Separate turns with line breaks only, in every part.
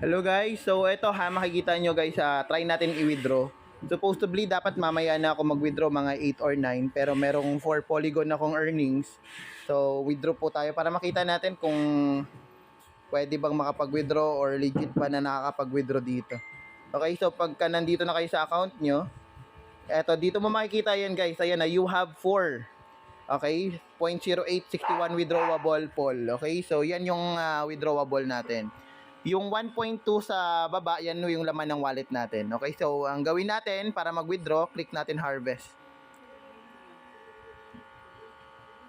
Hello guys, so ito ha, makikita nyo guys, try natin i-withdraw. Supposedly dapat mamaya na ako mag-withdraw mga 8 or 9, pero merong 4 polygon akong earnings. So withdraw po tayo para makita natin kung pwede bang makapag-withdraw or legit ba na nakakapag-withdraw dito. Okay, so pagka nandito na kayo sa account nyo, eto dito mo makikita yan guys, ayan na, you have 4. Okay, 0.0861 withdrawable poll. Okay, so yan yung withdrawable natin. Yung 1.2 sa baba, yan yung laman ng wallet natin. Okay, so ang gawin natin para mag-withdraw, click natin harvest.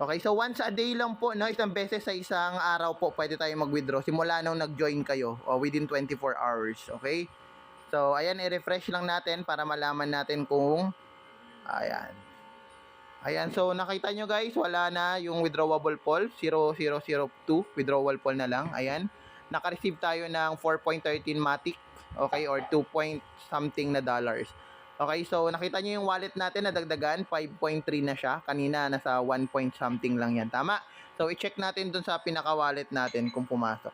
Okay, so once a day lang po, no, isang beses sa isang araw po pwede tayo mag-withdraw simula nung nag-join kayo o within 24 hours. Okay, so ayan, i-refresh lang natin para malaman natin kung ayan, so nakita nyo guys, wala na yung withdrawable poll, 0002 withdrawal poll na lang. Ayan, naka-receive tayo ng 4.13 matic, okay, or 2 point something na dollars. Okay, so nakita nyo yung wallet natin nadagdagan, 5.3 na siya. Kanina nasa 1 point something lang yan, tama? So i-check natin dun sa pinaka-wallet natin kung pumasok.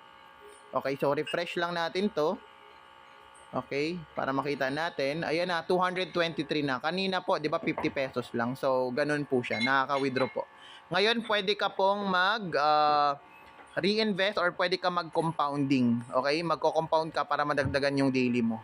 Okay, so refresh lang natin to. Okay, para makita natin. Ayan na, 223 na. Kanina po, 'di ba, 50 pesos lang. So, ganun po siya. Nakaka-withdraw po. Ngayon, pwede ka pong reinvest or pwede ka mag-compounding. Okay, magko-compound ka para madagdagan yung daily mo.